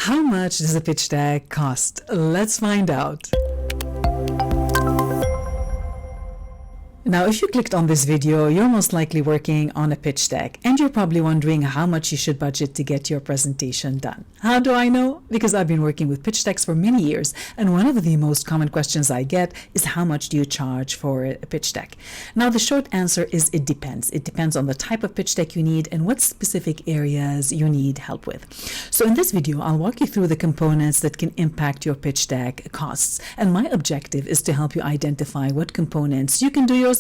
How much does a pitch deck cost? Let's find out. Now, if you clicked on this video, you're most likely working on a pitch deck, and you're probably wondering how much you should budget to get your presentation done. How do I know? Because I've been working with pitch decks for many years, and one of the most common questions I get is how much do you charge for a pitch deck? Now, the short answer is it depends. It depends on the type of pitch deck you need and what specific areas you need help with. So in this video, I'll walk you through the components that can impact your pitch deck costs, and my objective is to help you identify what components you can do yourself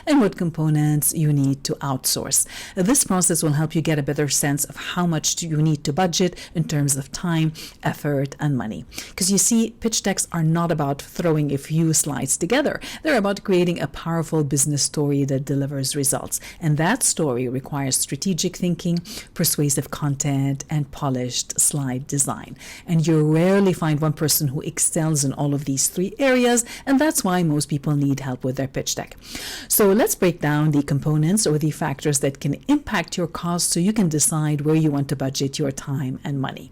and what components you need to outsource. This process will help you get a better sense of how much you need to budget in terms of time, effort, and money. Because you see, pitch decks are not about throwing a few slides together. They're about creating a powerful business story that delivers results. And that story requires strategic thinking, persuasive content, and polished slide design. And you rarely find one person who excels in all of these three areas, and that's why most people need help with their pitch deck. So let's break down the components or the factors that can impact your costs so you can decide where you want to budget your time and money.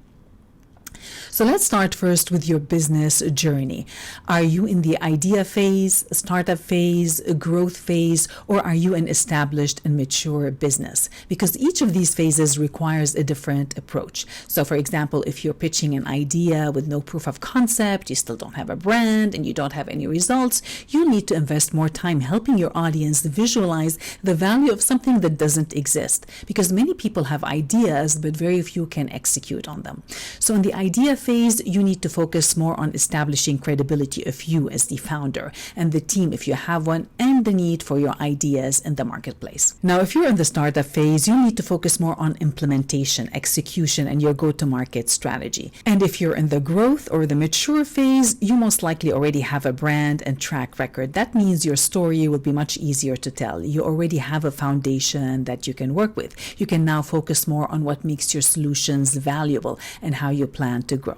So let's start first with your business journey. Are you in the idea phase, startup phase, growth phase, or are you an established and mature business? Because each of these phases requires a different approach. So for example, if you're pitching an idea with no proof of concept, you still don't have a brand, and you don't have any results, you need to invest more time helping your audience visualize the value of something that doesn't exist. Because many people have ideas, but very few can execute on them. So in the idea phase, you need to focus more on establishing credibility of you as the founder and the team if you have one, and the need for your ideas in the marketplace. Now, if you're in the startup phase, you need to focus more on implementation, execution, and your go-to-market strategy. And if you're in the growth or the mature phase, you most likely already have a brand and track record. That means your story will be much easier to tell. You already have a foundation that you can work with. You can now focus more on what makes your solutions valuable and how you plan to grow.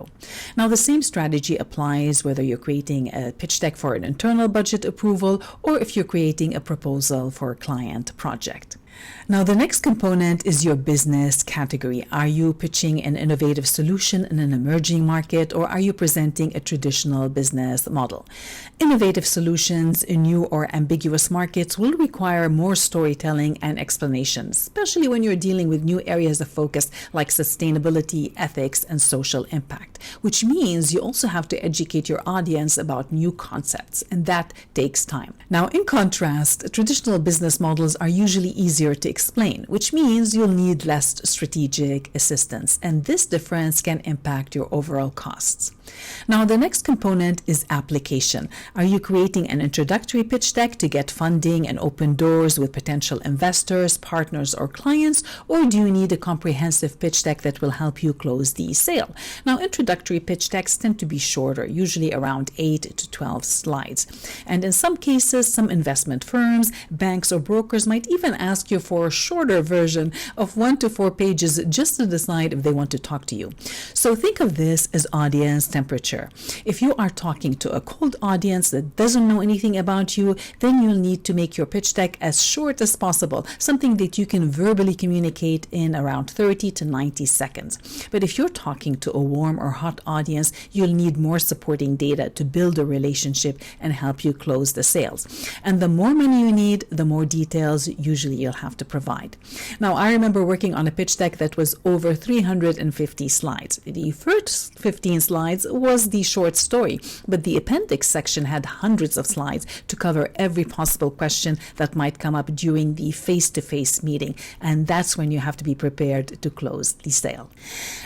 Now, the same strategy applies whether you're creating a pitch deck for an internal budget approval or if you're creating a proposal for a client project. Now, the next component is your business category. Are you pitching an innovative solution in an emerging market, or are you presenting a traditional business model? Innovative solutions in new or ambiguous markets will require more storytelling and explanations, especially when you're dealing with new areas of focus like sustainability, ethics, and social impact, which means you also have to educate your audience about new concepts, and that takes time. Now, in contrast, traditional business models are usually easier to explain, which means you'll need less strategic assistance, and this difference can impact your overall costs. Now, the next component is application. Are you creating an introductory pitch deck to get funding and open doors with potential investors, partners, or clients, or do you need a comprehensive pitch deck that will help you close the sale? Now, introductory pitch decks tend to be shorter, usually around 8 to 12 slides. And in some cases, some investment firms, banks, or brokers might even ask you for a shorter version of 1 to 4 pages just to decide if they want to talk to you. So think of this as audience temperature. If you are talking to a cold audience that doesn't know anything about you, then you'll need to make your pitch deck as short as possible, something that you can verbally communicate in around 30 to 90 seconds. But if you're talking to a warm or hot audience, you'll need more supporting data to build a relationship and help you close the sales. And the more money you need, the more details usually you'll have to provide. Now, I remember working on a pitch deck that was over 350 slides. The first 15 slides was the short story, but the appendix section had hundreds of slides to cover every possible question that might come up during the face-to-face meeting, and that's when you have to be prepared to close the sale.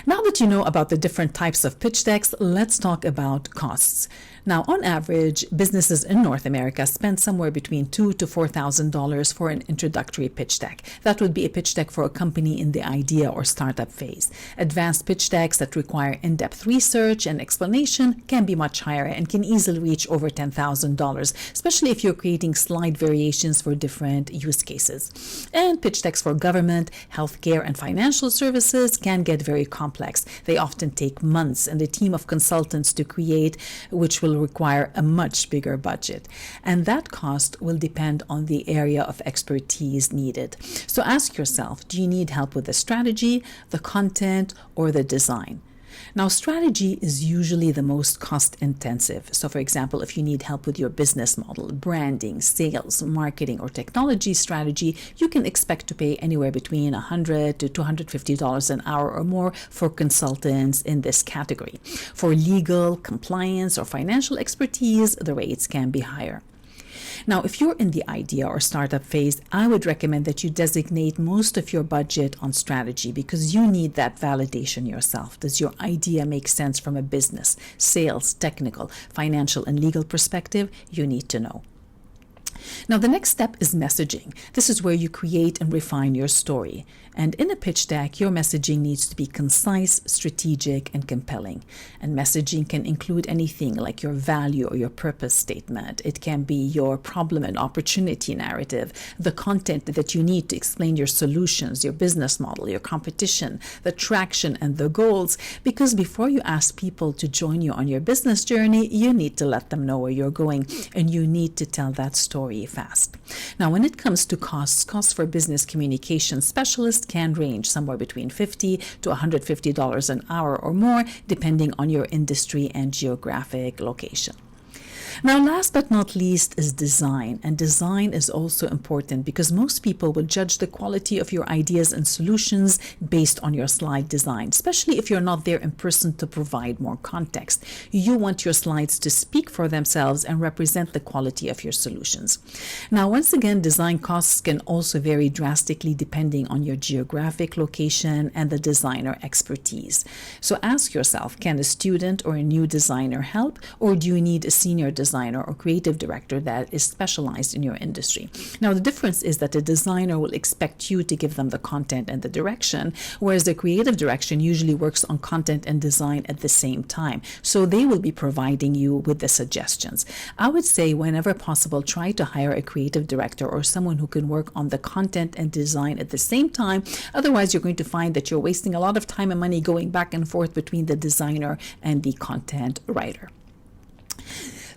Now that you know about the different types of pitch decks, let's talk about costs. Now, on average, businesses in North America spend somewhere between $2,000 to $4,000 for an introductory pitch deck. That would be a pitch deck for a company in the idea or startup phase. Advanced pitch decks that require in-depth research and explanation can be much higher and can easily reach over $10,000, especially if you're creating slide variations for different use cases. And pitch decks for government, healthcare, and financial services can get very complex. They often take months and a team of consultants to create, which will require a much bigger budget. And that cost will depend on the area of expertise needed. So ask yourself, do you need help with the strategy, the content, or the design? Now, strategy is usually the most cost intensive. So, for example, if you need help with your business model, branding, sales, marketing, or technology strategy, you can expect to pay anywhere between $100 to $250 an hour or more for consultants in this category. For legal, compliance, or financial expertise, the rates can be higher. Now, if you're in the idea or startup phase, I would recommend that you designate most of your budget on strategy because you need that validation yourself. Does your idea make sense from a business, sales, technical, financial, and legal perspective? You need to know. Now, the next step is messaging. This is where you create and refine your story. And in a pitch deck, your messaging needs to be concise, strategic, and compelling. And messaging can include anything like your value or your purpose statement. It can be your problem and opportunity narrative, the content that you need to explain your solutions, your business model, your competition, the traction, and the goals. Because before you ask people to join you on your business journey, you need to let them know where you're going, and you need to tell that story fast. Now, when it comes to costs for business communication specialists can range somewhere between $50 to $150 an hour or more, depending on your industry and geographic location. Now, last but not least is design. And design is also important because most people will judge the quality of your ideas and solutions based on your slide design, especially if you're not there in person to provide more context. You want your slides to speak for themselves and represent the quality of your solutions. Now, once again, design costs can also vary drastically depending on your geographic location and the designer expertise. So ask yourself, can a student or a new designer help, or do you need a senior designer or creative director that is specialized in your industry? Now, the difference is that a designer will expect you to give them the content and the direction, whereas the creative direction usually works on content and design at the same time. So they will be providing you with the suggestions. I would say whenever possible, try to hire a creative director or someone who can work on the content and design at the same time. Otherwise, you're going to find that you're wasting a lot of time and money going back and forth between the designer and the content writer.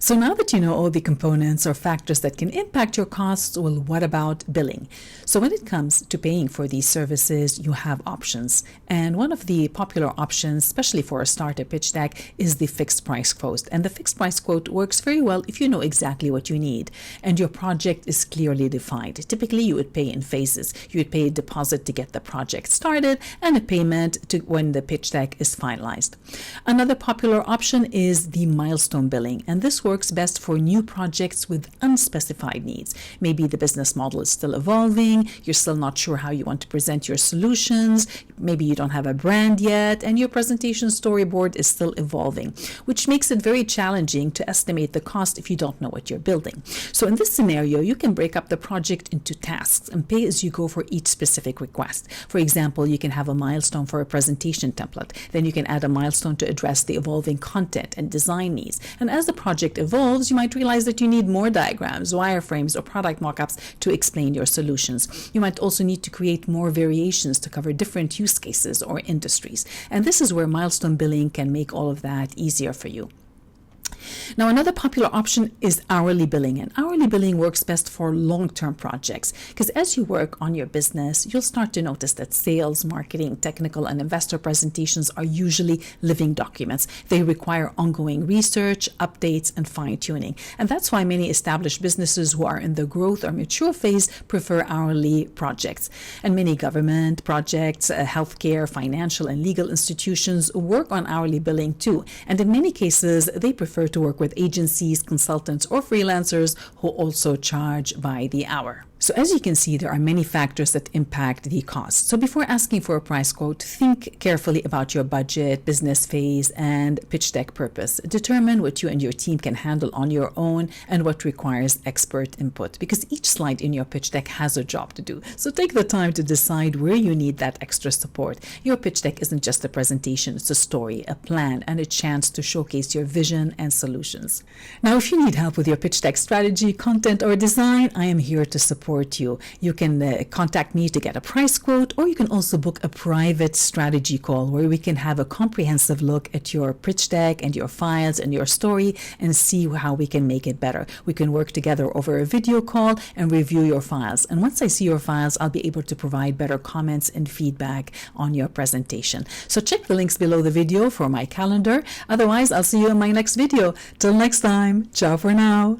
So now that you know all the components or factors that can impact your costs, well, what about billing? So when it comes to paying for these services, you have options. And one of the popular options, especially for a starter pitch deck, is the fixed price quote. And the fixed price quote works very well if you know exactly what you need and your project is clearly defined. Typically, you would pay in phases. You would pay a deposit to get the project started and a payment to when the pitch deck is finalized. Another popular option is the milestone billing, and this works best for new projects with unspecified needs. Maybe the business model is still evolving, you're still not sure how you want to present your solutions, maybe you don't have a brand yet, and your presentation storyboard is still evolving, which makes it very challenging to estimate the cost if you don't know what you're building. So in this scenario, you can break up the project into tasks and pay as you go for each specific request. For example, you can have a milestone for a presentation template, then you can add a milestone to address the evolving content and design needs. And as the project evolves, you might realize that you need more diagrams, wireframes, or product mockups to explain your solutions. You might also need to create more variations to cover different use cases or industries. And this is where milestone billing can make all of that easier for you. Now, another popular option is hourly billing, and hourly billing works best for long-term projects because as you work on your business, you'll start to notice that sales, marketing, technical, and investor presentations are usually living documents. They require ongoing research, updates, and fine-tuning. And that's why many established businesses who are in the growth or mature phase prefer hourly projects. And many government projects, healthcare, financial, and legal institutions work on hourly billing too. And in many cases, they prefer to work with agencies, consultants, or freelancers who also charge by the hour. So as you can see, there are many factors that impact the cost. So before asking for a price quote, think carefully about your budget, business phase, and pitch deck purpose. Determine what you and your team can handle on your own and what requires expert input, because each slide in your pitch deck has a job to do. So take the time to decide where you need that extra support. Your pitch deck isn't just a presentation, it's a story, a plan, and a chance to showcase your vision and solutions. Now, if you need help with your pitch deck strategy, content, or design, I am here to support support you. You can contact me to get a price quote, or you can also book a private strategy call where we can have a comprehensive look at your pitch deck and your files and your story and see how we can make it better. We can work together over a video call and review your files. And once I see your files, I'll be able to provide better comments and feedback on your presentation. So check the links below the video for my calendar. Otherwise, I'll see you in my next video. Till next time, ciao for now.